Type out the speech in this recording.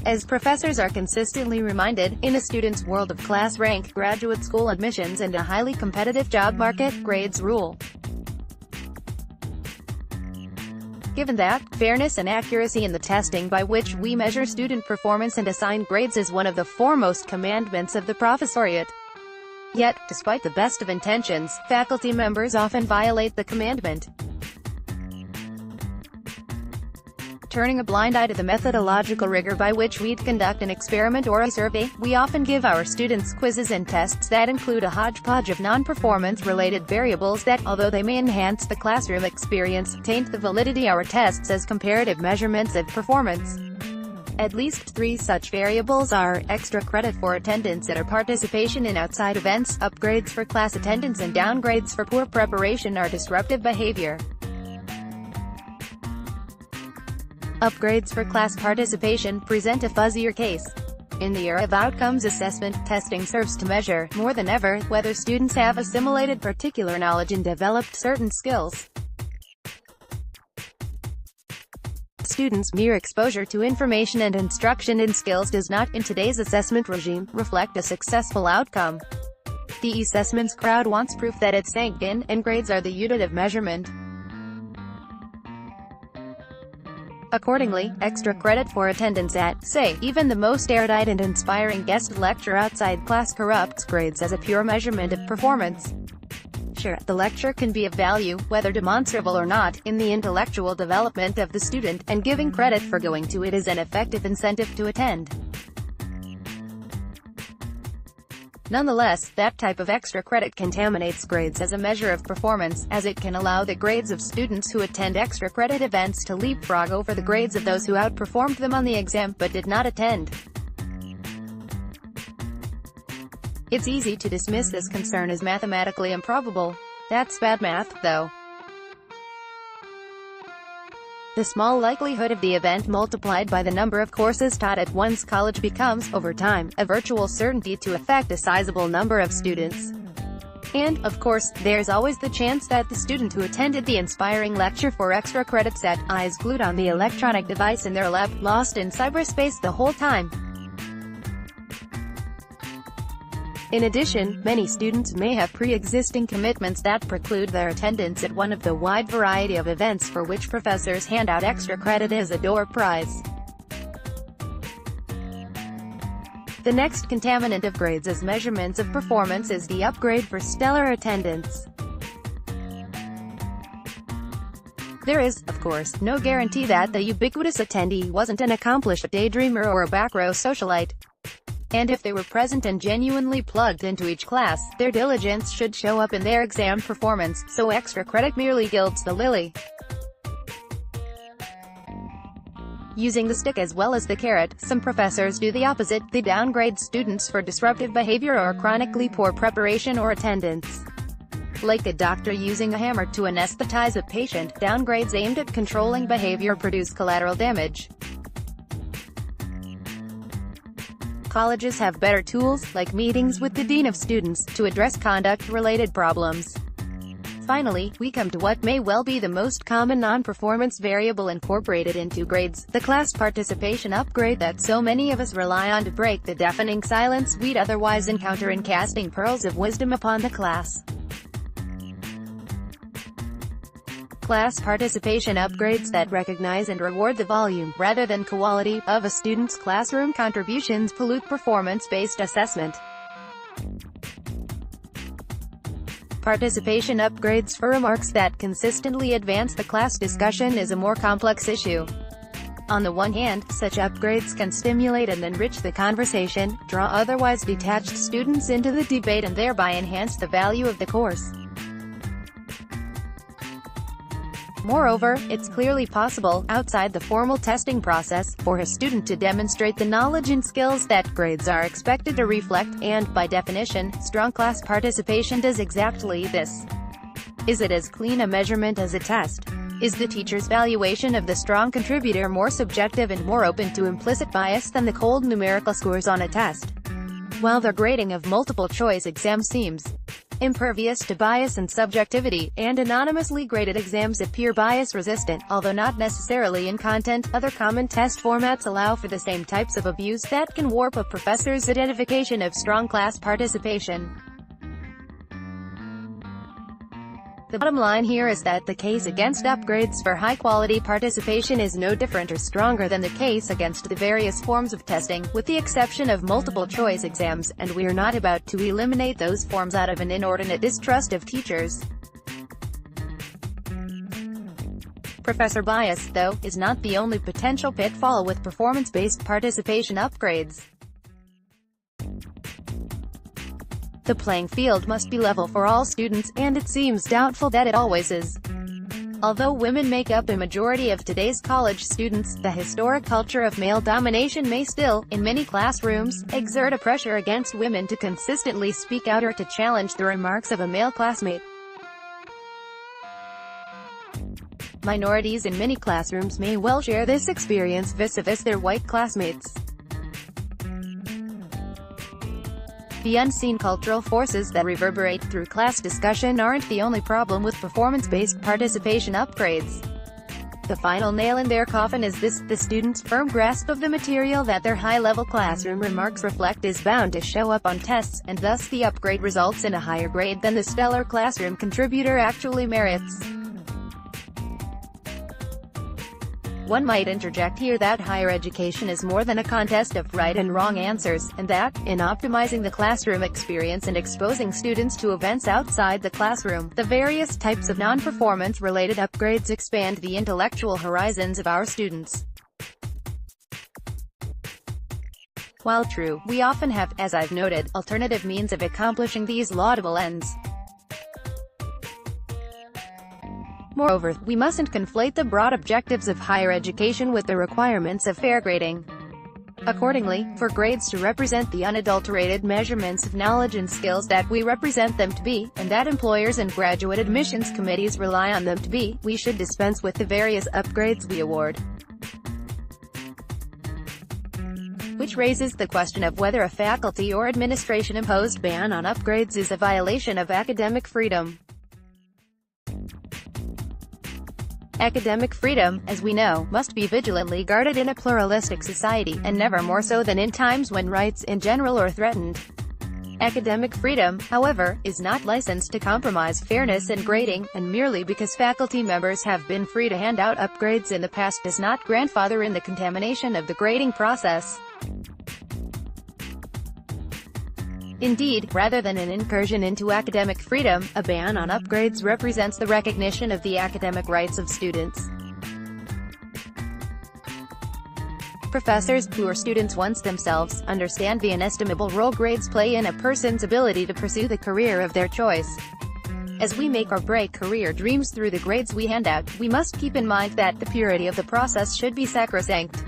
As professors are consistently reminded, in a student's world of class rank, graduate school admissions and a highly competitive job market, grades rule. Given that, fairness and accuracy in the testing by which we measure student performance and assign grades is one of the foremost commandments of the professoriate. Yet, despite the best of intentions, faculty members often violate the commandment. Turning a blind eye to the methodological rigor by which we'd conduct an experiment or a survey, we often give our students quizzes and tests that include a hodgepodge of non-performance-related variables that, although they may enhance the classroom experience, taint the validity of our tests as comparative measurements of performance. At least 3 such variables are: extra credit for attendance at or participation in outside events, upgrades for class attendance, and downgrades for poor preparation or disruptive behavior. Upgrades for class participation present a fuzzier case. In the era of outcomes assessment, testing serves to measure, more than ever, whether students have assimilated particular knowledge and developed certain skills. Students' mere exposure to information and instruction in skills does not, in today's assessment regime, reflect a successful outcome. The assessments crowd wants proof that it's sank in, and grades are the unit of measurement. Accordingly, extra credit for attendance at, say, even the most erudite and inspiring guest lecture outside class corrupts grades as a pure measurement of performance. Sure, the lecture can be of value, whether demonstrable or not, in the intellectual development of the student, and giving credit for going to it is an effective incentive to attend. Nonetheless, that type of extra credit contaminates grades as a measure of performance, as it can allow the grades of students who attend extra credit events to leapfrog over the grades of those who outperformed them on the exam but did not attend. It's easy to dismiss this concern as mathematically improbable. That's bad math, though. The small likelihood of the event multiplied by the number of courses taught at one's college becomes, over time, a virtual certainty to affect a sizable number of students. And, of course, there's always the chance that the student who attended the inspiring lecture for extra credit sat, eyes glued on the electronic device in their lap, lost in cyberspace the whole time. In addition, many students may have pre-existing commitments that preclude their attendance at one of the wide variety of events for which professors hand out extra credit as a door prize. The next contaminant of grades as measurements of performance is the upgrade for stellar attendance. There is, of course, no guarantee that the ubiquitous attendee wasn't an accomplished daydreamer or a back-row socialite. And if they were present and genuinely plugged into each class, their diligence should show up in their exam performance, so extra credit merely gilds the lily. Using the stick as well as the carrot, some professors do the opposite. They downgrade students for disruptive behavior or chronically poor preparation or attendance. Like a doctor using a hammer to anesthetize a patient, downgrades aimed at controlling behavior produce collateral damage. Colleges have better tools, like meetings with the dean of students, to address conduct-related problems. Finally, we come to what may well be the most common non-performance variable incorporated into grades, the class participation upgrade that so many of us rely on to break the deafening silence we'd otherwise encounter in casting pearls of wisdom upon the class. Class participation upgrades that recognize and reward the volume, rather than quality, of a student's classroom contributions pollute performance-based assessment. Participation upgrades for remarks that consistently advance the class discussion is a more complex issue. On the one hand, such upgrades can stimulate and enrich the conversation, draw otherwise detached students into the debate and thereby enhance the value of the course. Moreover, it's clearly possible, outside the formal testing process, for a student to demonstrate the knowledge and skills that grades are expected to reflect, and, by definition, strong class participation does exactly this. Is it as clean a measurement as a test? Is the teacher's valuation of the strong contributor more subjective and more open to implicit bias than the cold numerical scores on a test? While the grading of multiple-choice exams seems impervious to bias and subjectivity, and anonymously graded exams appear bias-resistant, although not necessarily in content. Other common test formats allow for the same types of abuse that can warp a professor's identification of strong class participation. The bottom line here is that the case against upgrades for high-quality participation is no different or stronger than the case against the various forms of testing, with the exception of multiple-choice exams, and we are not about to eliminate those forms out of an inordinate distrust of teachers. Professor bias, though, is not the only potential pitfall with performance-based participation upgrades. The playing field must be level for all students, and it seems doubtful that it always is. Although women make up a majority of today's college students, the historic culture of male domination may still, in many classrooms, exert a pressure against women to consistently speak out or to challenge the remarks of a male classmate. Minorities in many classrooms may well share this experience vis-a-vis their white classmates. The unseen cultural forces that reverberate through class discussion aren't the only problem with performance-based participation upgrades. The final nail in their coffin is this: the student's firm grasp of the material that their high-level classroom remarks reflect is bound to show up on tests, and thus the upgrade results in a higher grade than the stellar classroom contributor actually merits. One might interject here that higher education is more than a contest of right and wrong answers, and that, in optimizing the classroom experience and exposing students to events outside the classroom, the various types of non-performance-related upgrades expand the intellectual horizons of our students. While true, we often have, as I've noted, alternative means of accomplishing these laudable ends. Moreover, we mustn't conflate the broad objectives of higher education with the requirements of fair grading. Accordingly, for grades to represent the unadulterated measurements of knowledge and skills that we represent them to be, and that employers and graduate admissions committees rely on them to be, we should dispense with the various upgrades we award. Which raises the question of whether a faculty or administration-imposed ban on upgrades is a violation of academic freedom. Academic freedom, as we know, must be vigilantly guarded in a pluralistic society, and never more so than in times when rights in general are threatened. Academic freedom, however, is not licensed to compromise fairness in grading, and merely because faculty members have been free to hand out upgrades in the past does not grandfather in the contamination of the grading process. Indeed, rather than an incursion into academic freedom, a ban on upgrades represents the recognition of the academic rights of students. Professors, who are students once themselves, understand the inestimable role grades play in a person's ability to pursue the career of their choice. As we make or break career dreams through the grades we hand out, we must keep in mind that the purity of the process should be sacrosanct.